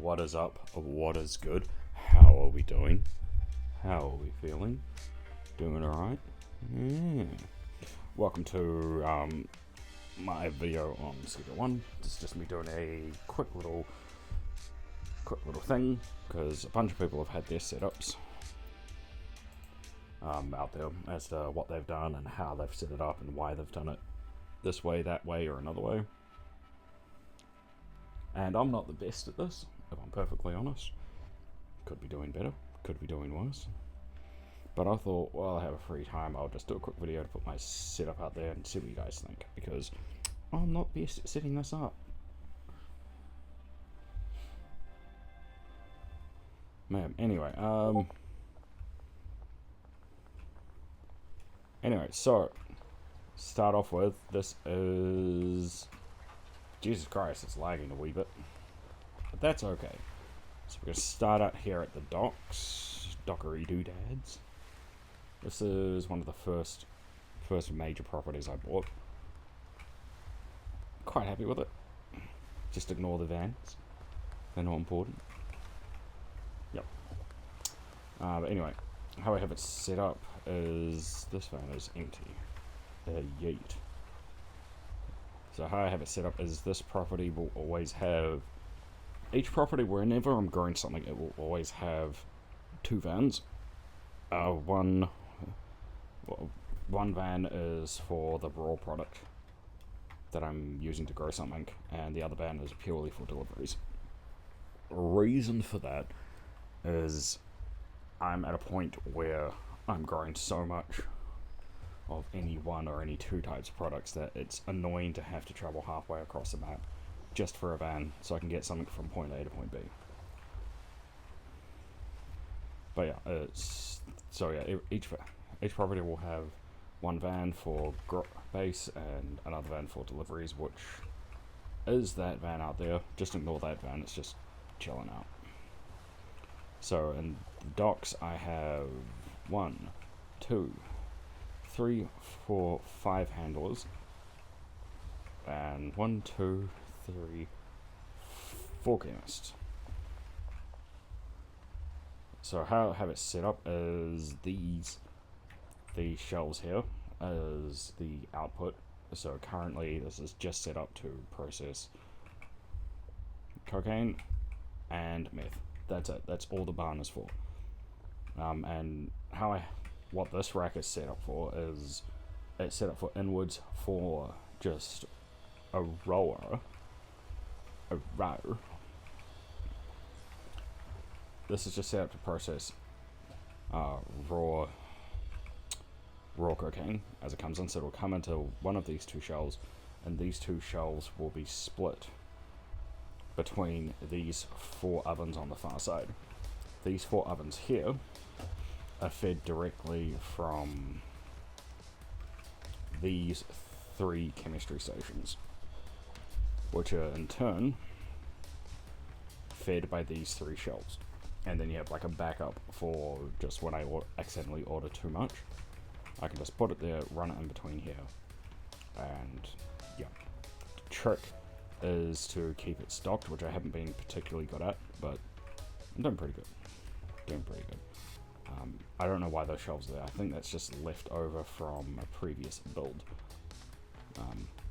What is up? What is good? How are we doing? How are we feeling? Doing alright? Yeah. Welcome to my video on Schedule 1. This is just me doing a quick little thing, because a bunch of people have had their setups out there as to what they've done and how they've set it up and why they've done it this way, that way, or another way. And I'm not the best at this, if I'm perfectly honest. Could be doing better, could be doing worse. But I thought, while I have a free time, I'll just do a quick video to put my setup out there and see what you guys think, because I'm not best at setting this up. Man, anyway, so, start off with, this is, Jesus Christ, it's lagging a wee bit, but that's okay. So we're going to start out here at the docks, dockery doodads. This is one of the first major properties I bought. Quite happy with it. Just ignore the vans, they're not important. Yep. But anyway, how I have it set up is this van is empty. Yeet. So how I have it set up is this property will always have, each property whenever I'm growing something, it will always have two vans. One van is for the raw product that I'm using to grow something, and the other van is purely for deliveries. Reason for that is I'm at a point where I'm growing so much of any one or any two types of products that it's annoying to have to travel halfway across the map just for a van so I can get something from point A to point B. But yeah, each property will have one van for base and another van for deliveries, which is that van out there. Just ignore that van, it's just chilling out. So in the docks I have 1, 2, 3, 4, 5 handlers, and 1, 2, 3, 4 chemists. So how I have it set up is these shelves here is the output. So currently this is just set up to process cocaine and meth. That's it. That's all the barn is for. And what this rack is set up for is it's set up for inwards for just a row. This is just set up to process raw cocaine as it comes in. So it'll come into one of these two shells, and these two shells will be split between these 4 ovens on the far side. These 4 ovens here are fed directly from these 3 chemistry stations, which are in turn fed by these 3 shells. And then you have like a backup for just when I accidentally order too much. I can just put it there, run it in between here, and yeah. The trick is to keep it stocked, which I haven't been particularly good at, but I'm doing pretty good. I don't know why those shelves are there. I think that's just left over from a previous build.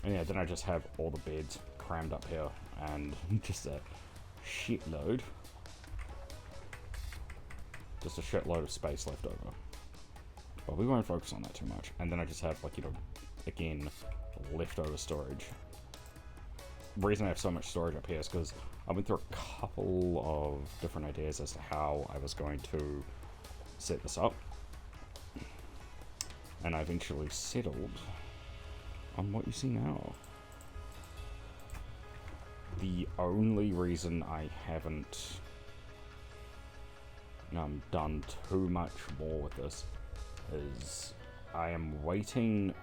And yeah, then I just have all the beds crammed up here, and just a shitload of space left over. But we won't focus on that too much. And then I just have, like, again, leftover storage. The reason I have so much storage up here is because I went through a couple of different ideas as to how I was going to set this up, and I eventually settled on what you see now. The only reason I haven't done too much more with this is I am waiting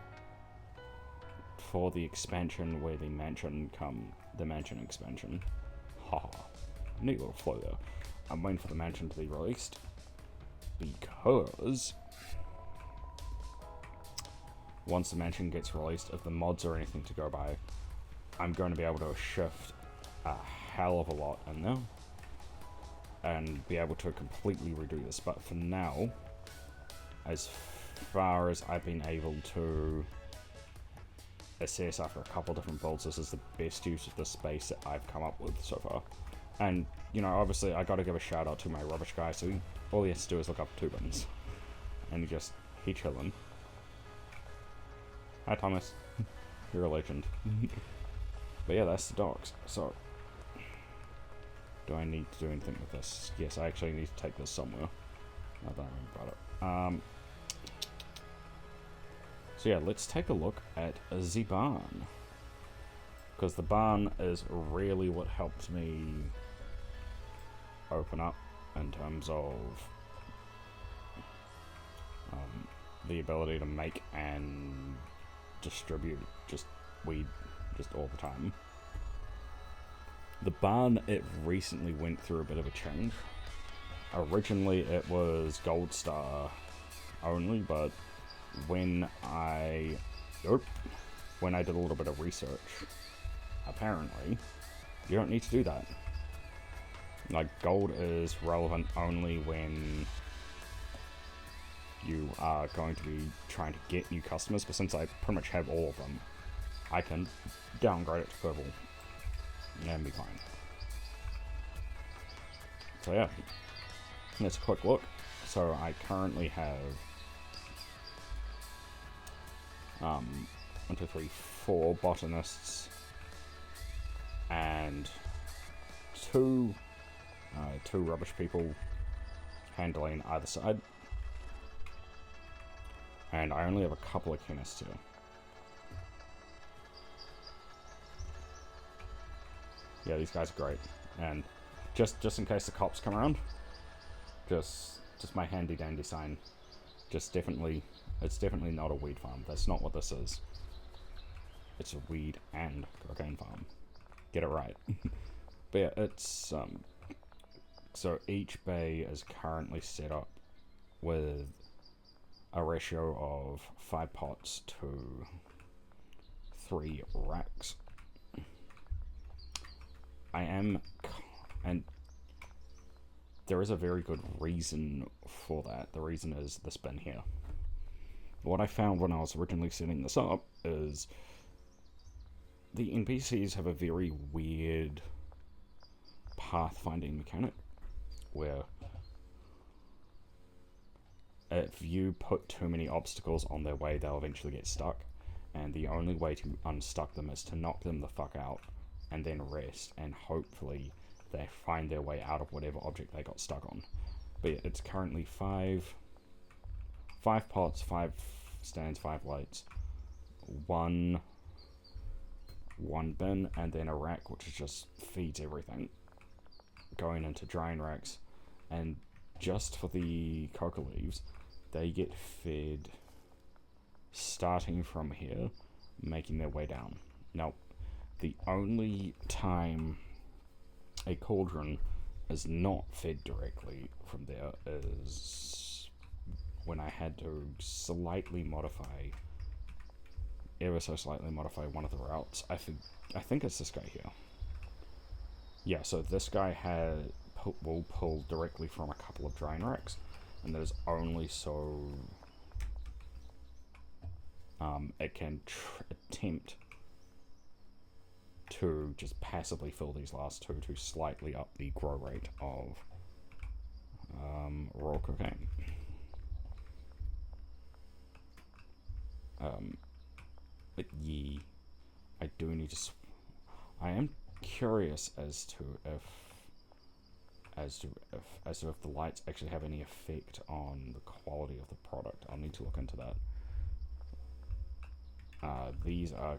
for the expansion where the mansion expansion. Haha. Neat little flow there. I'm waiting for the mansion to be released because once the mansion gets released, if the mods or anything to go by, I'm going to be able to shift a hell of a lot in there. and be able to completely redo this. But for now, as far as I've been able to assess after a couple different builds, this is the best use of the space that I've come up with so far. And, you know, obviously I gotta give a shout out to my rubbish guy, so all he has to do is look up 2 bins. And he chillin'. Hi Thomas. You're a legend. But yeah, that's the docks. So, do I need to do anything with this? Yes, I actually need to take this somewhere. Now that I remember about it. So yeah, let's take a look at the barn. Because the barn is really what helps me open up in terms of the ability to make and distribute weed all the time. The barn, it recently went through a bit of a change. Originally it was Gold Star only, but when I did a little bit of research, apparently you don't need to do that. Like, gold is relevant only when you are going to be trying to get new customers, but since I pretty much have all of them, I can downgrade it to purple and be fine. So yeah, let's a quick look. So I currently have 1, 2, 3, 4 botanists and two rubbish people handling either side, and I only have a couple of chemists here. Yeah, these guys are great, and just in case the cops come around, just my handy dandy sign. It's definitely not a weed farm. That's not what this is. It's a weed and cocaine farm. Get it right. But yeah, it's so each bay is currently set up with a ratio of 5 pots to 3 racks. And there is a very good reason for that. The reason is this bin here. What I found when I was originally setting this up is the NPCs have a very weird pathfinding mechanic, where if you put too many obstacles on their way, they'll eventually get stuck, and the only way to unstuck them is to knock them the fuck out and then rest, and hopefully they find their way out of whatever object they got stuck on. But yeah, it's currently 5 pots, 5 stands, 5 lights, one bin, and then a rack which just feeds everything, going into drying racks. And just for the coca leaves, they get fed starting from here, making their way down. Now, the only time a cauldron is not fed directly from there is when I had to ever so slightly modify one of the routes. I think it's this guy here. Yeah, so this guy will pull directly from a couple of drying racks, and there's only so it can attempt to just passively fill these last 2 to slightly up the grow rate of raw cocaine. But yeah, I do need to. I am curious as to if the lights actually have any effect on the quality of the product. I'll need to look into that. These are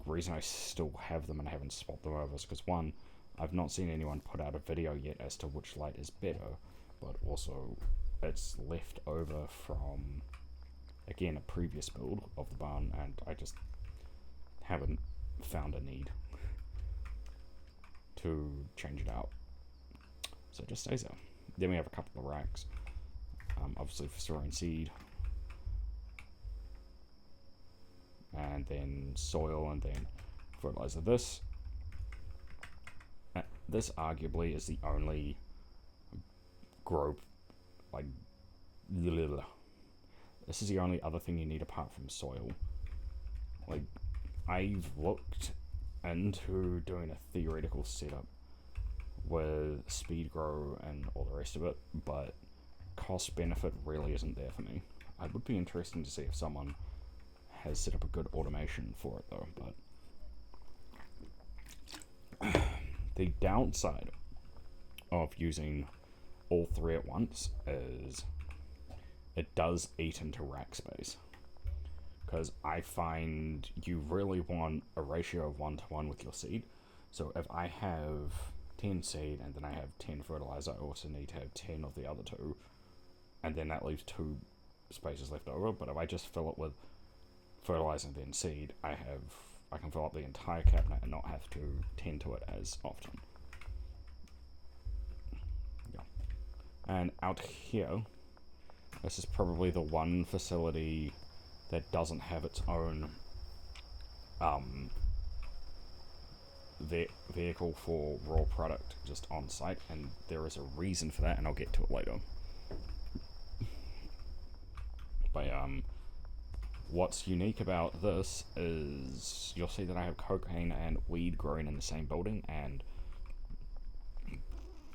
the reason I still have them and I haven't swapped them over is because, one, I've not seen anyone put out a video yet as to which light is better, but also it's left over from, again, a previous build of the barn, and I just haven't found a need to change it out. So it just stays there. Then we have a couple of racks, obviously for storing seed, and then soil, and then fertilizer. This arguably is the only grow, like, this is the only other thing you need apart from soil. Like, I've looked into doing a theoretical setup with speed grow and all the rest of it, but cost benefit really isn't there for me. It would be interesting to see if someone has set up a good automation for it though, but the downside of using all three at once is it does eat into rack space. Because I find you really want a ratio of 1-to-1 with your seed. So if I have 10 seed and then I have 10 fertilizer, I also need to have 10 of the other two. And then that leaves 2 spaces left over. But if I just fill it with fertilizer and then seed, I can fill up the entire cabinet and not have to tend to it as often. Yeah. And out here, this is probably the one facility that doesn't have its own vehicle for raw product just on site, and there is a reason for that, and I'll get to it later. But what's unique about this is you'll see that I have cocaine and weed growing in the same building, and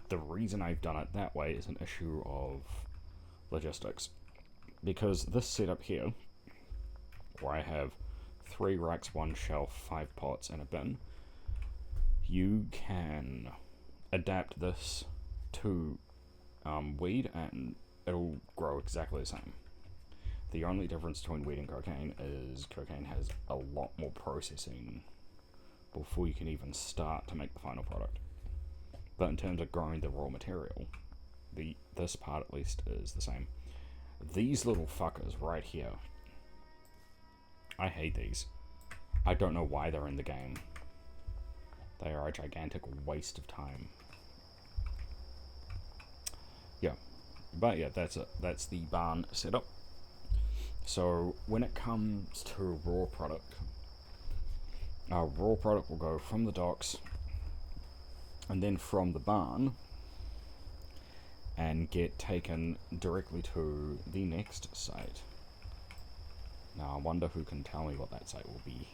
the reason I've done it that way is an issue of logistics. Because this setup here, where I have 3 racks, 1 shelf, 5 pots, and a bin, you can adapt this to weed and it'll grow exactly the same. The only difference between weed and cocaine is cocaine has a lot more processing before you can even start to make the final product. But in terms of growing the raw material, this part at least is the same. These little fuckers right here, I hate these. I don't know why they're in the game. They are a gigantic waste of time. Yeah. But yeah, that's it. That's the barn setup. So when it comes to raw product will go from the docks and then from the barn and get taken directly to the next site. Now, I wonder who can tell me what that site will be.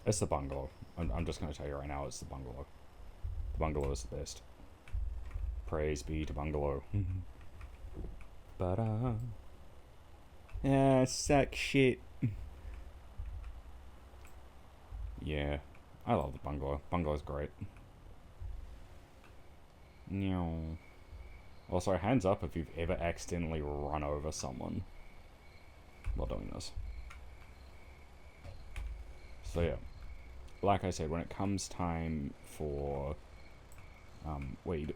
It's the bungalow. I'm just going to tell you right now, it's the bungalow. The bungalow is the best. Praise be to bungalow. But, suck shit. Yeah, I love the bungalow. Bungalow's great. No. Also, hands up if you've ever accidentally run over someone while doing this. So yeah, like I said, when it comes time for weed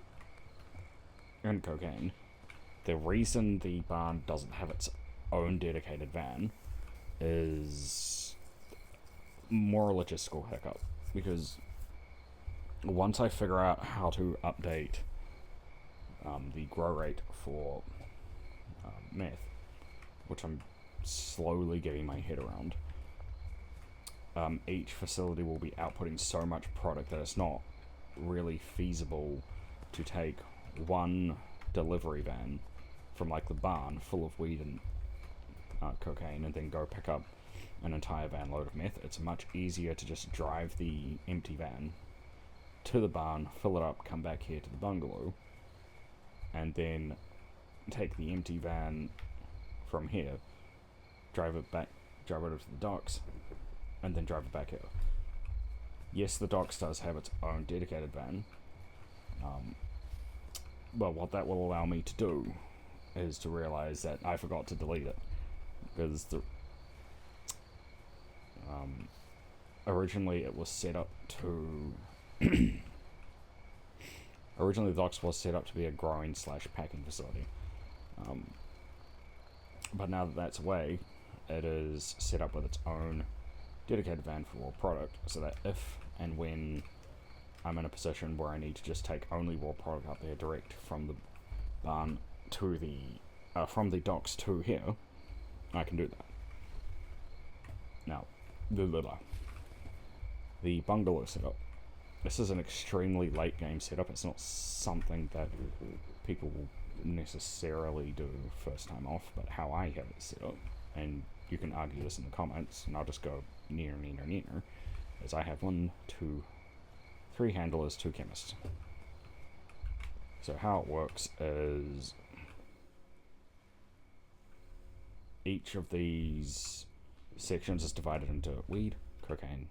and cocaine, the reason the barn doesn't have its own dedicated van is more a logistical hiccup, because once I figure out how to update the grow rate for meth, which I'm slowly getting my head around, each facility will be outputting so much product that it's not really feasible to take one delivery van from like the barn full of weed and cocaine and then go pick up an entire van load of meth. It's much easier to just drive the empty van to the barn, fill it up, come back here to the bungalow, and then take the empty van from here, drive it over to the docks, and then drive it back here. Yes, the docks does have its own dedicated van, but what that will allow me to do is to realize that I forgot to delete it, because originally it was set up to originally the docks was set up to be a growing / packing facility, but now that that's away, it is set up with its own dedicated van for raw product, so that if and when I'm in a position where I need to just take only raw product up there direct from the barn to the from the docks to here, I can do that. Now, the bungalow setup this is an extremely late game setup. It's not something that people will necessarily do first time off, but how I have it set up, and you can argue this in the comments, and I'll just go near, is I have 1, 2, 3 handlers, 2 chemists. So how it works is each of these sections is divided into weed, cocaine,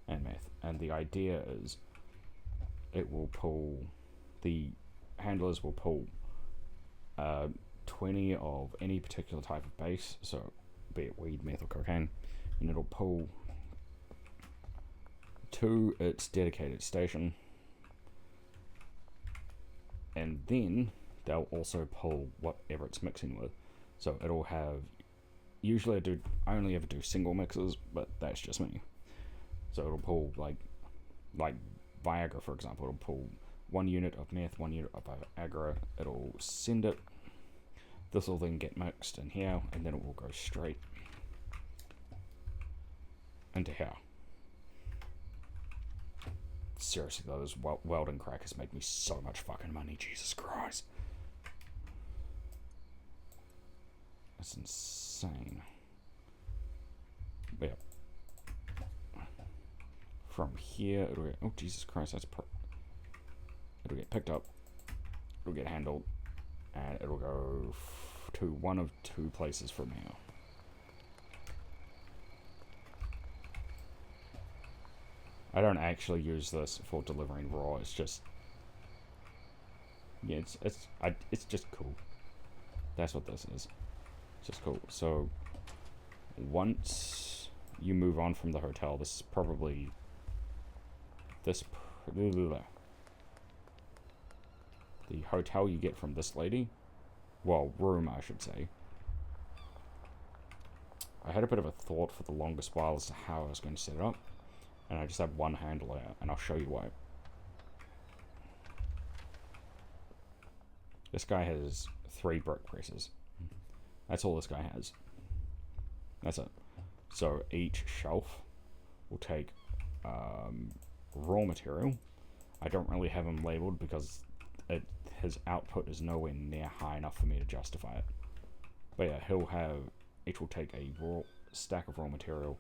and meth. And the idea is the handlers will pull 20 of any particular type of base, so be it weed, meth, or cocaine, and it'll pull to its dedicated station, and then they'll also pull whatever it's mixing with. So it'll have, usually I only ever do single mixes, but that's just me. So it'll pull like Viagra, for example. It'll pull 1 unit of meth, 1 unit of Viagra. It'll send it. This will then get mixed in here, and then it will go straight into here. Seriously though, those welding crackers make me so much fucking money. Jesus Christ. That's insane. But yeah. From here, it'll get, oh Jesus Christ, it'll get picked up, it'll get handled, and it'll go to one of 2 places from here. I don't actually use this for delivering raw. It's just, yeah, it's just cool. That's what this is. It's just cool. So once you move on from the hotel, this is probably the hotel you get from this lady. Well, room, I should say. I had a bit of a thought for the longest while as to how I was going to set it up. And I just have 1 handler, and I'll show you why. This guy has 3 brick presses. That's all this guy has. That's it. So each shelf will take raw material. I don't really have them labeled because his output is nowhere near high enough for me to justify it. But yeah, each will take a raw stack of raw material.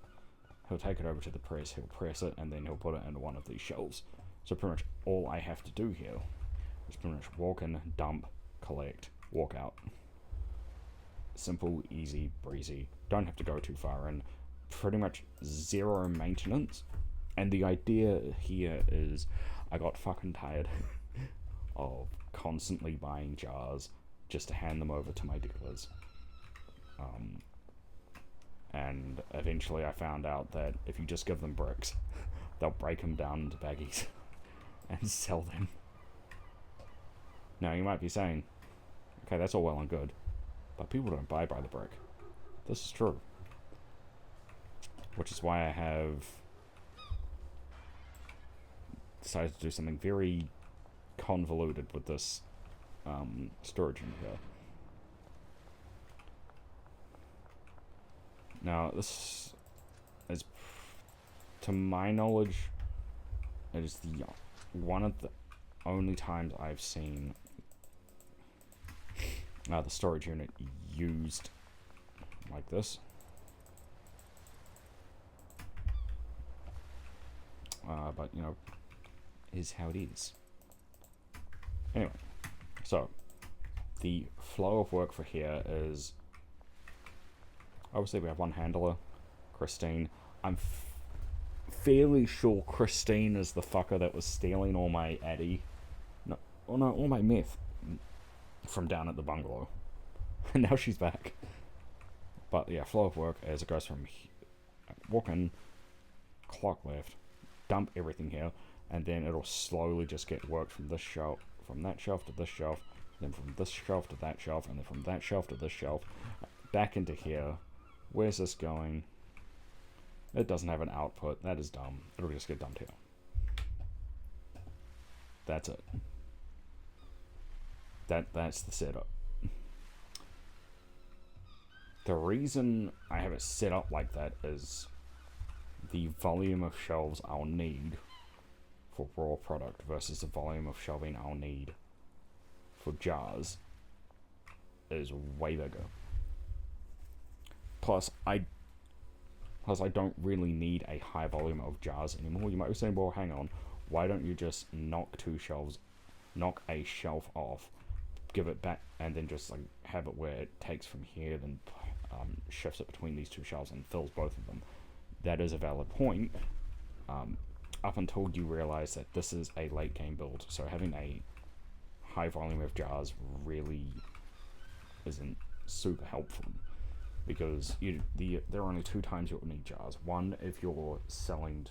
He'll take it over to the press, he'll press it, and then he'll put it into one of these shelves. So pretty much all I have to do here is pretty much walk in, dump, collect, walk out. Simple, easy, breezy. Don't have to go too far in. Pretty much 0 maintenance. And the idea here is I got fucking tired of constantly buying jars just to hand them over to my dealers. And eventually I found out that if you just give them bricks, they'll break them down into baggies and sell them. Now you might be saying, okay, that's all well and good, but people don't buy by the brick. This is true. Which is why I have decided to do something very convoluted with this storage unit here. Now, this is, to my knowledge, it is one of the only times I've seen the storage unit used like this. But, you know, is how it is. Anyway, so the flow of work for here is, obviously we have 1 handler, Christine. I'm fairly sure Christine is the fucker that was stealing all my Addy. No, all my meth from down at the bungalow. And now she's back. But yeah, flow of work as it goes from walk in, clock left, dump everything here, and then it'll slowly just get worked from this shelf, from that shelf to this shelf, then from this shelf to that shelf, and then from that shelf to this shelf, back into here. Where's this going? It doesn't have an output. That is dumb. It'll just get dumped here. That's it. That's the setup. The reason I have it set up like that is the volume of shelves I'll need for raw product versus the volume of shelving I'll need for jars is way bigger. Plus I don't really need a high volume of jars anymore. You might be saying, well, hang on, why don't you just knock a shelf off, give it back, and then just like have it where it takes from here, then shifts it between these two shelves and fills both of them. That is a valid point, up until you realize that this is a late game build, so having a high volume of jars really isn't super helpful, because there are only two times you'll need jars. One, if you're selling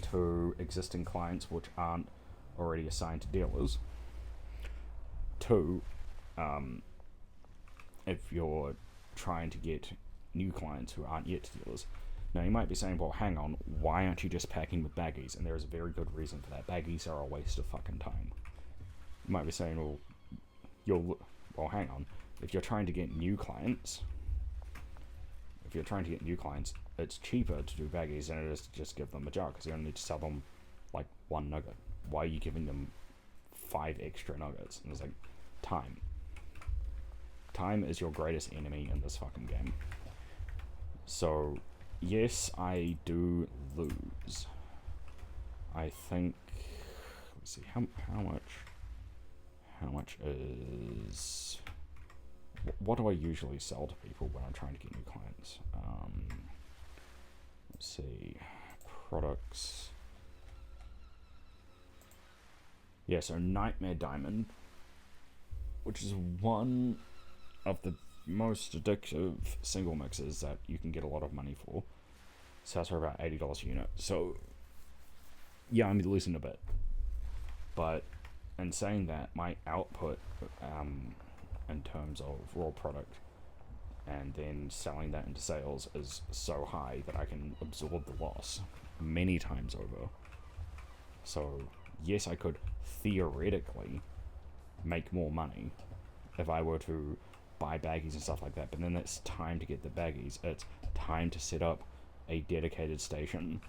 to existing clients which aren't already assigned to dealers. Two, if you're trying to get new clients who aren't yet dealers. Now you might be saying, well, hang on, why aren't you just packing with baggies? And there is a very good reason for that. Baggies are a waste of fucking time. You might be saying, well, hang on, if you're trying to get new clients, it's cheaper to do baggies than it is to just give them a jar, because you only need to sell them like one nugget. Why are you giving them 5 extra nuggets? And it's like, time. Time is your greatest enemy in this fucking game. So, yes, I do lose. I think, let's see, how much is, what do I usually sell to people when I'm trying to get new clients? Let's see, products. Yeah, so Nightmare Diamond, which is one of the most addictive single mixes that you can get a lot of money for. Sells for about $80 a unit. So, yeah, I'm losing a bit. But in saying that, my output in terms of raw product and then selling that into sales is so high that I can absorb the loss many times over. So, yes, I could theoretically make more money if I were to buy baggies and stuff like that, but then it's time to get the baggies. It's time to set up a dedicated station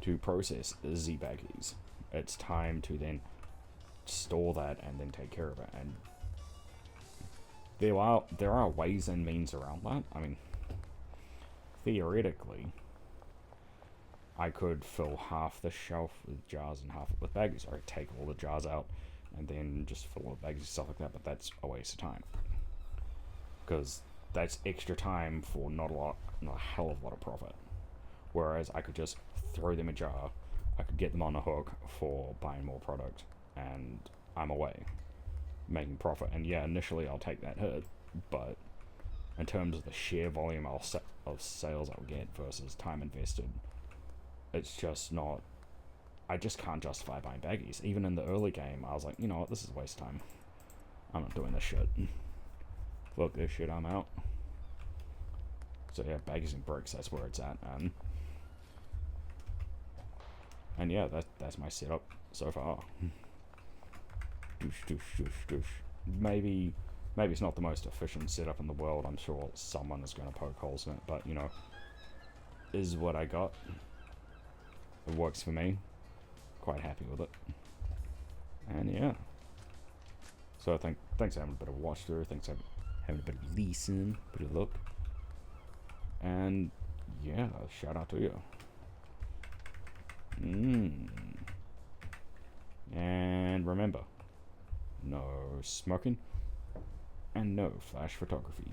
to process Z baggies. It's time to then store that and then take care of it. And there are ways and means around that. I mean, theoretically, I could fill half the shelf with jars and half with baggies. Or I could take all the jars out and then just fill it with baggies and stuff like that, but that's a waste of time. Because that's extra time for not a hell of a lot of profit. Whereas I could just throw them a jar, I could get them on the hook for buying more product, and I'm away, making profit. And yeah, initially I'll take that hit, but in terms of the sheer volume of sales I'll get versus time invested, it's just not, I just can't justify buying baggies. Even in the early game, I was like, you know what, this is a waste of time. I'm not doing this shit. Fuck this shit, I'm out. So yeah, baggies and bricks, that's where it's at. And yeah, that's my setup so far. Maybe it's not the most efficient setup in the world. I'm sure someone is going to poke holes in it, but you know, is what I got. It works for me. Quite happy with it. And yeah. So I think, thanks for having a bit of a watch through. Thanks for having a bit of listen, a bit of look. And yeah, shout out to you. And remember, no smoking and no flash photography.